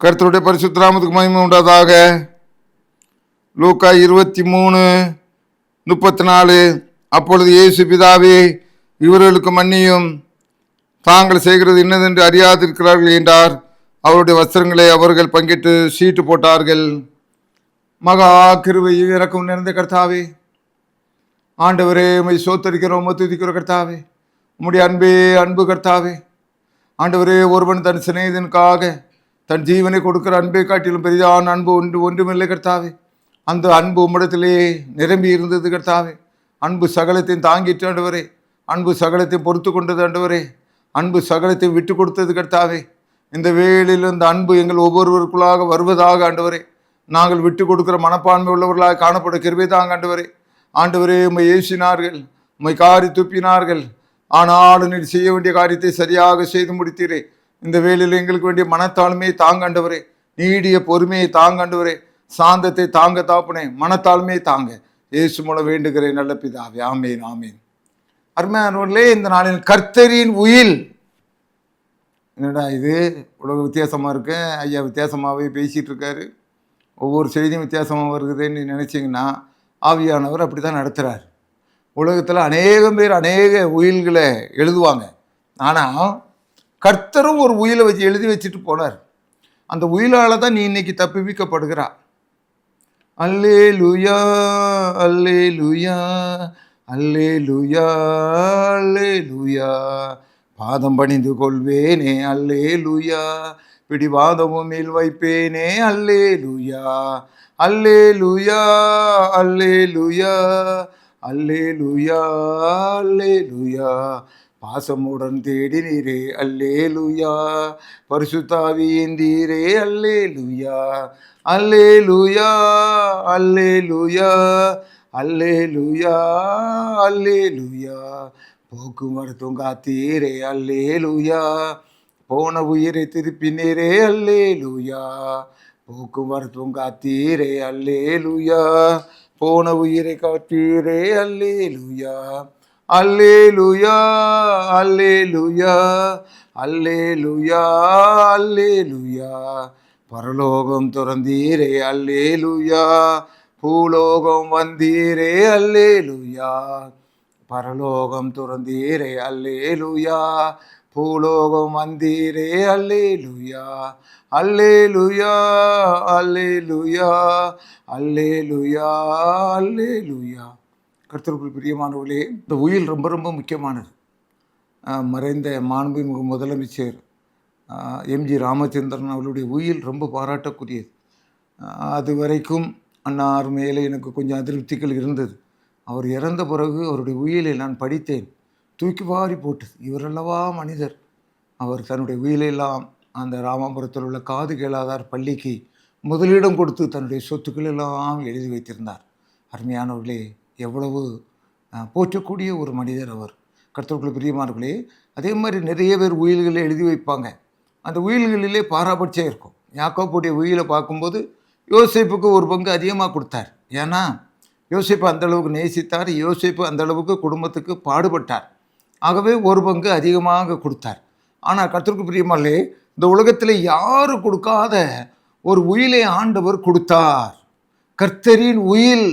கர்த்தருடைய பரிசுத்த நாமத்துக்கு மகிமை உண்டாதாக. லூக்கா 23:34. அப்பொழுது இயேசு, பிதாவே, இவர்களுக்கு மன்னியும், தாங்கள் செய்கிறது இன்னதென்று அறியாதிருக்கிறார்கள் என்றார். அவருடைய வஸ்திரங்களை அவர்கள் பங்கிட்டு சீட்டு போட்டார்கள். மகா கிருபை இரக்கம் நிறைந்த கர்த்தாவே, ஆண்டவரே, உம்மை சோத்தரிக்கிறோம், துதிக்கிறோம் கர்த்தாவே. உம்முடைய அன்பு கர்த்தாவே. ஆண்டவரே, ஒருவன் தன் சிநேகிதனுக்காக தன் ஜீவனை கொடுக்கிற அன்பை காட்டிலும் பெரிதான அன்பு ஒன்றுமில்லை கர்த்தாவே. அந்த அன்பு உம்மிடத்திலே நிரம்பி இருந்தது கர்த்தாவே. அன்பு சகலத்தையும் தாங்கிட்டு ஆண்டவரே, அன்பு சகலத்தையும் பொறுத்து கொண்டது ஆண்டவரே, அன்பு சகலத்தையும் விட்டு கொடுத்தது கர்த்தாவே. இந்த வேளையில் இந்த அன்பு எங்கள் ஒவ்வொருவருக்குள்ளாக வருவதாக ஆண்டவரே, நாங்கள் விட்டு கொடுக்கிற மனப்பான்மை உள்ளவர்களாக காணப்பட கிருபை தாங்க ஆண்டவரே. ஆண்டவரே, உம்மை ஏசினார்கள், உம்மை காரி துப்பினார்கள், ஆனாலும் நீர் செய்ய வேண்டிய காரியத்தை சரியாக செய்து முடித்தீரே. இந்த வேளையில் எங்களுக்கு வேண்டிய மனத்தாழ்மையை தாங்காண்டவரே, நீடிய பொறுமையை தாங்காண்டவரே, சாந்தத்தை தாங்க தாப்புனே, மனத்தாழ்மையை தாங்க இயேசு மூலம் வேண்டுகிறேன் நல்ல பிதாவே. ஆமேன், ஆமேன். அருமையானவர்களே, இந்த நாளில் கர்த்தரின் உயில். என்னடா இது உலக வித்தியாசமாக இருக்கு, ஐயா வித்தியாசமாகவே பேசிகிட்டு இருக்காரு, ஒவ்வொரு செய்தியும் வித்தியாசமாக வருகுதுன்னு நினச்சிங்கன்னா, ஆவியானவர் அப்படி தான் நடத்துகிறார். உலகத்தில் அநேகம் பேர் அநேக உயில்களை எழுதுவாங்க. ஆனால் கர்த்தரும் ஒரு உயிலை வச்சு எழுதி வச்சுட்டு போனார். அந்த உயிலால் தான் நீ இன்னைக்கு தப்புவிக்கப்படுகிறா. அல்லேலூயா, அல்லேலூயா, அல்லேலூயா, அல்லேலூயா. பாதம் பணிந்து கொள்வேனே அல்லேலூயா, பிடிவாதமும் மேல் வைப்பேனே அல்லேலூயா, அல்லேலூயா, அல்லேலூயா, அல்லேலூயா, அல்லேலூயா. பாசமுடன் தேடினீரே அல்லேலூயா, பரிசுத்தாவி ஏந்தீரே அல்லேலூயா, அல்லேலூயா, அல்லேலூயா, அல்லேலூயா, அல்லேலூயா. போக்குவரத்தும் காத்தீரே அல்லேலூயா, போன உயிரை திருப்பினீரே அல்லேலூயா, போக்குவரத்தும் காத்தீரே அல்லேலூயா, போன உயிரை காத்தீரே அல்லேலூயா, அல்லேலூயா, அல்லேலூயா, அல்லேலூயா, அல்லேலூயா. பரலோகம் துறந்தீரே அல்லேலூயா, பூலோகம் வந்தீரே அல்லேலூயா, பரலோகம் துறந்தீரே அல்லேலூயா, பூலோகம் வந்தீரே அல்லேலூயா, அல்லேலூயா, அல்லேலூயா, அல்லேலூயா, அல்லேலூயா. கர்த்தருக்குள் பிரியமானவர்களே, இந்த உயில் ரொம்ப ரொம்ப முக்கியமானது. மறைந்த மாண்புமிகு முதலமைச்சர் எம்ஜி ராமச்சந்திரன் அவருடைய உயில் ரொம்ப பாராட்டக்கூடியது. அது வரைக்கும் அன்னார் மேலே எனக்கு கொஞ்சம் அதிருப்திகள் இருந்தது. அவர் இறந்த பிறகு அவருடைய உயிலை நான் படித்தேன். தூக்கி வாரி போட்டது. இவரல்லவா மனிதர். அவர் தன்னுடைய உயிலெல்லாம் அந்த ராமாபுரத்தில் உள்ள காது கேளாதார் பள்ளிக்கு முதலிடம் கொடுத்து தன்னுடைய சொத்துக்கள் எல்லாம் எழுதி வைத்திருந்தார். அருமையானவர்களே, எவ்வளவு போற்றக்கூடிய ஒரு மனிதர் அவர். கர்த்தருக்குள் பிரியமானவர்களே, அதே மாதிரி நிறைய பேர் உயில்களை எழுதி வைப்பாங்க. அந்த உயில்களிலே பாராபட்சம் இருக்கும். யாக்கோபுடைய உயிலை பார்க்கும்போது யோசேப்புக்கு ஒரு பங்கு அதிகமாக கொடுத்தார். ஏன்னா யோசேப்பு அந்தளவுக்கு நேசித்தார், யோசேப்பு அந்தளவுக்கு குடும்பத்துக்கு பாடுபட்டார். ஆகவே ஒரு பங்கு அதிகமாக கொடுத்தார். ஆனால் கர்த்தருக்கு பிரியமானவர்களே, இந்த உலகத்தில் யாரும் கொடுக்காத ஒரு உயிலை ஆண்டவர் கொடுத்தார். கர்த்தரின் உயில்.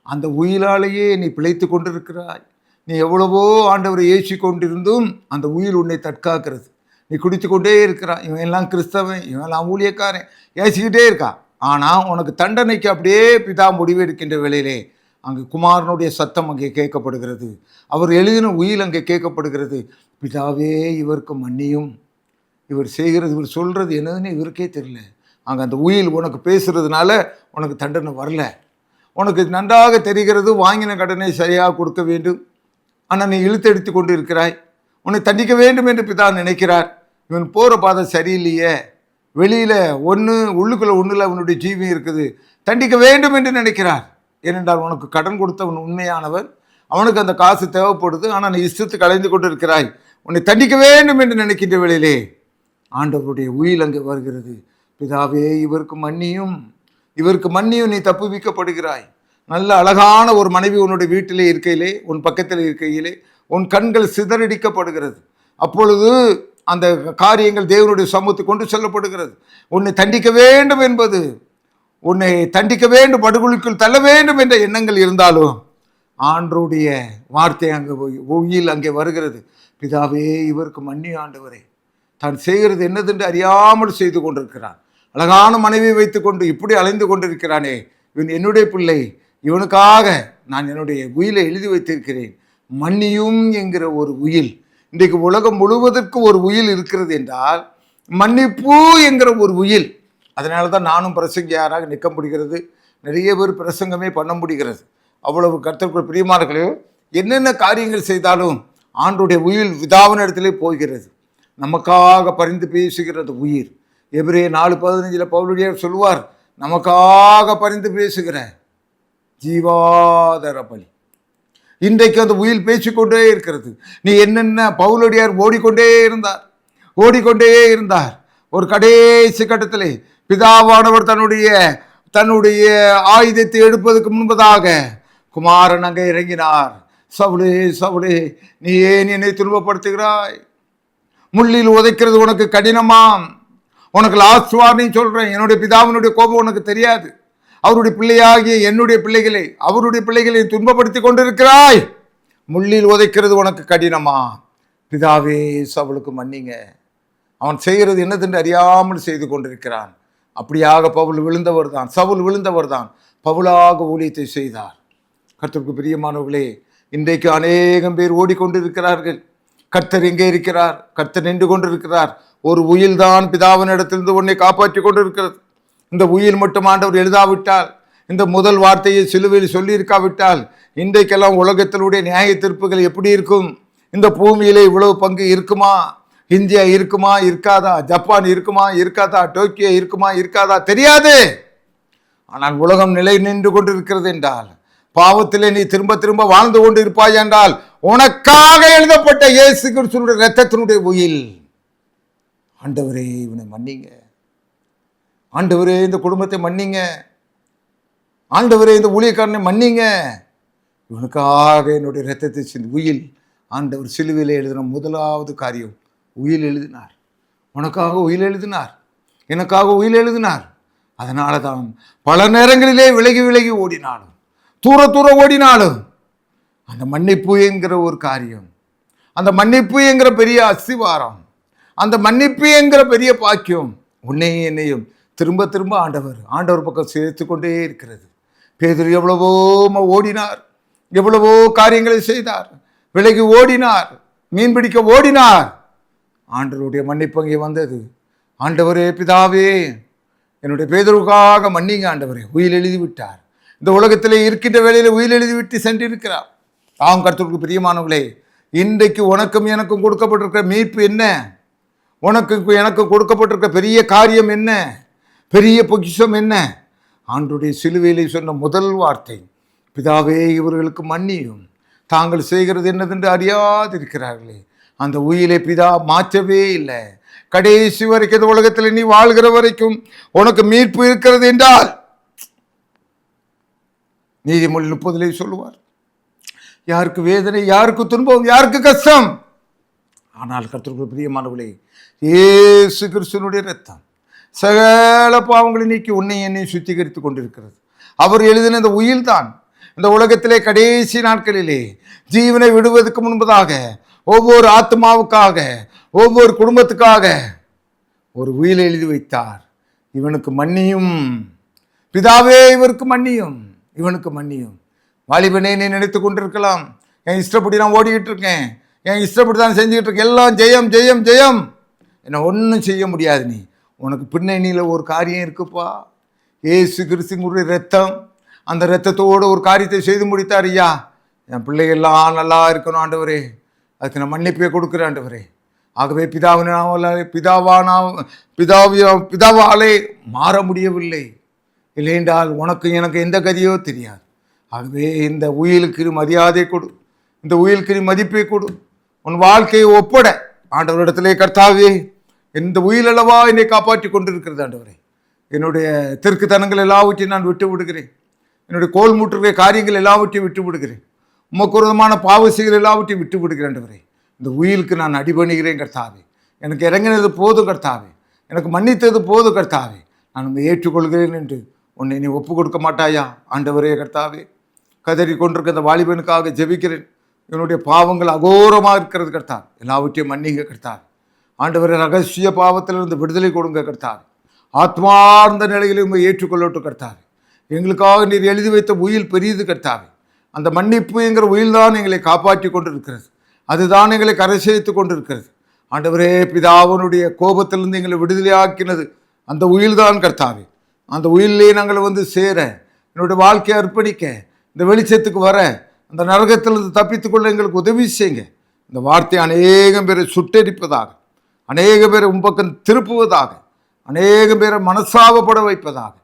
அந்த உயிலாலேயே நீ பிழைத்து கொண்டிருக்கிறாய். நீ எவ்வளவோ ஆண்டவரை ஏசி கொண்டிருந்தும் அந்த உயில் உன்னை தற்காக்கிறது. நீ குடித்து கொண்டே இருக்கிறான். இவன் எல்லாம் கிறிஸ்தவன், இவன் எல்லாம் ஊழியக்காரன், ஏசிக்கிட்டே இருக்கான். ஆனால் உனக்கு தண்டனைக்கு அப்படியே பிதா முடிவு எடுக்கின்ற வேளையிலே அங்கே குமாரனுடைய சத்தம் அங்கே கேட்கப்படுகிறது. அவர் எழுதின உயில் அங்கே கேட்கப்படுகிறது. பிதாவே, இவருக்கு மன்னியும், இவர் செய்கிறது, இவர் சொல்கிறது என்னதுன்னு இவருக்கே தெரியல. அங்கே அந்த உயில் உனக்கு பேசுகிறதுனால உனக்கு தண்டனை வரல. உனக்கு நன்றாக தெரிகிறது வாங்கின கடனை சரியாக கொடுக்க வேண்டும். ஆனால் நீ இழுத்தெடுத்து கொண்டு இருக்கிறாய். உன்னை தண்டிக்க வேண்டும் என்று பிதா நினைக்கிறார். இவன் போகிற பாதை சரியில்லையே, வெளியில் ஒன்று உள்ளுக்குள்ளே ஒன்றில் அவனுடைய ஜீவியம் இருக்குது, தண்டிக்க வேண்டும் என்று நினைக்கிறார். ஏனென்றால் உனக்கு கடன் கொடுத்தவன் உண்மையானவன், அவனுக்கு அந்த காசு தேவைப்படுது. ஆனால் நீ இஷ்டத்துக்கு அலைந்து கொண்டு இருக்கிறாய். உன்னை தண்டிக்க வேண்டும் என்று நினைக்கின்ற வேளையிலே ஆண்டவருடைய உயில் அங்கே வருகிறது. பிதாவே, இவருக்கு மன்னியும், இவருக்கு மன்னியும், நீ தப்புவிக்கப்படுகிறாய். நல்ல அழகான ஒரு மனைவி உன்னுடைய வீட்டிலே இருக்கையிலே, உன் பக்கத்தில் இருக்கையிலே உன் கண்கள் சிதறடிக்கப்படுகிறது. அப்பொழுது அந்த காரியங்கள் தேவனுடைய சமூகத்துக்கு கொண்டு செல்லப்படுகிறது. உன்னை தண்டிக்க வேண்டும் என்பது, உன்னை தண்டிக்க வேண்டும், படுகொலிக்குள் தள்ள வேண்டும் என்ற எண்ணங்கள் இருந்தாலும் ஆண்டருடைய வார்த்தை அங்கே ஒயில் அங்கே வருகிறது. பிதாவே, இவருக்கு மன்னி ஆண்டவரே, தான் செய்கிறது என்னதென்று அறியாமல் செய்து கொண்டிருக்கிறான். அழகான மனைவியை வைத்துக்கொண்டு இப்படி அலைந்து கொண்டிருக்கிறானே, இவன் என்னுடைய பிள்ளை, இவனுக்காக நான் என்னுடைய உயிலை எழுதி வைத்திருக்கிறேன். மன்னியும் என்கிற ஒரு உயில் இன்றைக்கு உலகம் முழுவதற்கு ஒரு உயில் இருக்கிறது என்றால் மன்னிப்பு என்கிற ஒரு உயில். அதனால தான் நானும் பிரசங்கியாராக நிற்க முடிகிறது, நிறைய பேர் பிரசங்கமே பண்ண முடிகிறது. அவ்வளவு கர்த்தருக்குள் பிரியமானவர்களே, என்னென்ன காரியங்கள் செய்தாலும் ஆண்டுடைய உயில் பிதாவின் இடத்திலே போகிறது. நமக்காக பரிந்து பேசுகிறது உயிர். எபிரேயர் 4:15 பவுலடியார் சொல்லுவார், நமக்காக பரிந்து பேசுகிற ஜீவாதார பலி. இன்றைக்கு அந்த உயில் பேசிக்கொண்டே இருக்கிறது. நீ என்னென்ன பவுலடியார் ஓடிக்கொண்டே இருந்தார். ஒரு கடைசி கட்டத்திலே பிதாவானவர் தன்னுடைய ஆயுதத்தை எடுப்பதற்கு முன்பதாக குமாரன் அங்கே இறங்கினார். சவுளே, சவுளே, நீ ஏன் என்னை துன்பப்படுத்துகிறாய்? முள்ளில் உதைக்கிறது உனக்கு கடினமாம். உனக்கு லாஸ்ட் வார்னிங் சொல்றேன், என்னுடைய பிதாவினுடைய கோபம் உனக்கு தெரியாது. அவருடைய பிள்ளையாகிய என்னுடைய பிள்ளைகளை, அவருடைய பிள்ளைகளை துன்பப்படுத்தி கொண்டிருக்கிறாய். முள்ளில் உதைக்கிறது உனக்கு கடினமா? பிதாவே, சவுலுக்கு மன்னிங்க, அவன் செய்கிறது என்னதென்று அறியாமல் செய்து கொண்டிருக்கிறான். அப்படியாக சவுல் விழுந்தவர் தான் பவுலாக ஊழியத்தை செய்தார். கர்த்தருக்கு பிரியமானவர்களே, இன்றைக்கு அநேகம் பேர் ஓடிக்கொண்டிருக்கிறார்கள். கர்த்தர் எங்கே இருக்கிறார்? கர்த்தர் நின்று கொண்டிருக்கிறார். ஒரு உயில் தான் பிதாவின் இடத்திலிருந்து உன்னை காப்பாற்றி கொண்டிருக்கிறது. இந்த உயில் மட்டும் ஆண்டவர் எழுதாவிட்டால், இந்த முதல் வார்த்தையை சிலுவையில் சொல்லியிருக்காவிட்டால், இன்றைக்கெல்லாம் உலகத்தினுடைய நியாய தீர்ப்புகள் எப்படி இருக்கும்? இந்த பூமியிலே இவ்வளவு பங்கு இருக்குமா? இந்தியா இருக்குமா இருக்காதா? ஜப்பான் இருக்குமா இருக்காதா? டோக்கியோ இருக்குமா இருக்காதா? தெரியாது. ஆனால் உலகம் நிலை நின்று கொண்டிருக்கிறது என்றால், பாவத்திலே நீ திரும்ப திரும்ப வாழ்ந்து கொண்டு இருப்பாய் என்றால், உனக்காக எழுதப்பட்ட இயேசு கிறிஸ்துவினுடைய இரத்தத்தினுடைய உயில். ஆண்டவரே, இவனை மன்னிங்க. ஆண்டவரே, இந்த குடும்பத்தை மன்னிங்க. ஆண்டவரே, இந்த ஊழியக்காரனை மன்னிங்க. இவனுக்காக என்னுடைய இரத்தத்தை சிந்தி உயில். ஆண்டவர் சிலுவையில் எழுதின முதலாவது காரியம் உயில் எழுதினார். உனக்காக உயில் எழுதினார், எனக்காக உயில் எழுதினார். அதனால தான் பல நேரங்களிலே விலகி ஓடினாலும், தூர ஓடினாலும், அந்த மன்னிப்பு என்கிற ஒரு காரியம், அந்த மன்னிப்பு என்கிற பெரிய அஸ்திவாரம், அந்த மன்னிப்பு என்கிற பெரிய பாக்கியம் உன்னையும் என்னையும் திரும்ப திரும்ப ஆண்டவர் பக்கம் சேர்த்து கொண்டே இருக்கிறது. பேதுரு எவ்வளவோ ஓடினார், எவ்வளவோ காரியங்களை செய்தார், விலகி ஓடினார், மீன் பிடிக்க ஓடினார். ஆண்டவருடைய மன்னிப்பு அங்கே வந்தது. ஆண்டவரே, பிதாவே, என்னுடைய பேதுருக்காக மன்னிங்க ஆண்டவரே. உயில் எழுதி விட்டார். இந்த உலகத்திலே இருக்கின்ற வேளையில் உயில் எழுதி விட்டு சென்றிருக்கிறார். தாம் கர்த்தருக்கு பிரியமானவர்களே, இன்றைக்கு உனக்கும் எனக்கும் கொடுக்கப்பட்டிருக்கிற மீட்பு என்ன? உனக்கு எனக்கு கொடுக்கப்பட்டிருக்க பெரிய காரியம் என்ன? பெரிய பொக்கிஷம் என்ன? ஆண்டவருடைய சிலுவையிலே சொன்ன முதல் வார்த்தை, பிதாவே, இவர்களுக்கு மன்னியும், தாங்கள் செய்கிறது என்னதென்று அறியாதிருக்கிறார்களே. அந்த உயிலை பிதா மாற்றவே இல்லை. கடைசி வரைக்கும் இந்த உலகத்தில் நீ வாழ்கிற வரைக்கும் உனக்கு மீட்பு இருக்கிறது என்றால், நீதிமொழி 30 சொல்லுவார், யாருக்கு வேதனை, யாருக்கு துன்பம், யாருக்கு கஷ்டம். ஆனால் கர்த்தருக்கு பிரியமானவர்களே, இயேசு கிறிஸ்துவினுடைய இரத்தம் சகல பாவங்களை நீக்கி உன்னை என்னை சுத்திகரித்து கொண்டிருக்கிறது. அவர் எழுதின இந்த உயில் தான் இந்த உலகத்திலே கடைசி நாட்களிலே ஜீவனை விடுவதற்கு முன்பதாக ஒவ்வொரு ஆத்மாவுக்காக, ஒவ்வொரு குடும்பத்துக்காக ஒரு உயிலை எழுதி வைத்தார். இவனுக்கு மன்னியும், பிதாவே, இவருக்கு மன்னியும், இவனுக்கு மன்னியும். வாலிபனே, நீ நினைத்து கொண்டிருக்கலாம், என் இஷ்டப்படி நான் ஓடிக்கிட்டு இருக்கேன், என் இஷ்டப்படி தான் செஞ்சுக்கிட்டு இருக்கேன், எல்லாம் ஜெயம் ஜெயம் ஜெயம், என்ன ஒன்றும் செய்ய முடியாது. நீ உனக்கு பின்னணியில் ஒரு காரியம் இருக்குப்பா. ஏசு கிறிஸ்துவினுடைய இரத்தம், அந்த இரத்தத்தோடு ஒரு காரியத்தை செய்து முடித்தார். ஐயா, என் பிள்ளைகள்லாம் நல்லா இருக்கணும் ஆண்டவரே, அதுக்கு நான் மன்னிப்பே கொடுக்குறேன் ஆண்டவரே. ஆகவே பிதாவாலே மாற முடியவில்லை. இல்லையென்றால் உனக்கு எனக்கு எந்த கதியோ தெரியாது. ஆகவே இந்த உயிலுக்கு மரியாதை கொடு, இந்த உயிலுக்கு மதிப்பை கொடு, உன் வாழ்க்கையை ஒப்பட ஆண்டவரிடத்திலே, கர்த்தாவே, இந்த உயிலளவா என்னை காப்பாற்றி கொண்டிருக்கிறது ஆண்டவரே. என்னுடைய தெற்குத்தனங்கள் எல்லாவற்றையும் நான் விட்டு விடுகிறேன். என்னுடைய கோல் மூட்டுகிற காரியங்கள் எல்லாவற்றையும் விட்டு விடுகிறேன். உமக்கு விரோதமான பாவசைகள் எல்லாவற்றையும் விட்டு விடுகிறேன் ஆண்டவரே. இந்த உயிலுக்கு நான் அடிபணிகிறேன் கர்த்தாவே. எனக்கு இறங்கினது போதும் கர்த்தாவே, எனக்கு மன்னித்தது போதும் கர்த்தாவே, நான் உண்மை ஏற்றுக்கொள்கிறேன் என்று உன்னை நீ ஒப்பு கொடுக்க மாட்டாயா? ஆண்டவரே கர்த்தாவே, கதறி கொண்டிருக்க இந்த வாலிபனுக்காக ஜெபிக்கிறேன். இவனுடைய பாவங்கள் அகோரமாக இருக்கிறது கர்த்தாவே, எல்லாவற்றையும் மன்னிங்க கர்த்தாவே. ஆண்டவரே, ரகசிய பாவத்திலிருந்து விடுதலை கொடுங்க கர்த்தாவே. ஆத்மார்ந்த நிலையில் உண்மை ஏற்றுக்கொள்ளட்டும் கர்த்தாவே. எங்களுக்காக நீர் எழுதி வைத்த உயில் பெரியது கர்த்தாவே. அந்த மன்னிப்பு என்கிற உயில் தான் எங்களை காப்பாற்றி கொண்டு இருக்கிறது. அதுதான் எங்களை கரை சேர்த்து கொண்டு இருக்கிறது. ஆண்டவரே, பிதாவனுடைய கோபத்திலிருந்து எங்களை விடுதலையாக்கினது அந்த உயில் தான் கர்த்தாவே. அந்த உயிலே நாங்கள் வந்து சேர, என்னுடைய வாழ்க்கையை அர்ப்பணிக்க, இந்த வெளிச்சத்துக்கு வர, அந்த நரகத்திலிருந்து தப்பித்துக்கொள்ள எங்களுக்கு உதவி செய்யுங்க. இந்த வார்த்தை அநேகம் பேரை சுட்டெரிப்பதாக, அநேக பேரை உம்பக்கம் திருப்புவதாக, அநேக பேரை மனசாபப்பட வைப்பதாக.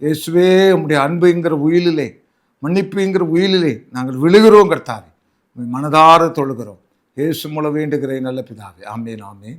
இயேசுவே, உம்முடைய அன்புங்கிற உயிலிலே, மன்னிப்புங்கிற உயிலிலே நாங்கள் விழுகிறோம் கர்த்தாவே. மனதார தொழுகிறோம். இயேசு மூலம் வேண்டுகிறேன் நல்ல பிதாவே. ஆமென், ஆமென்.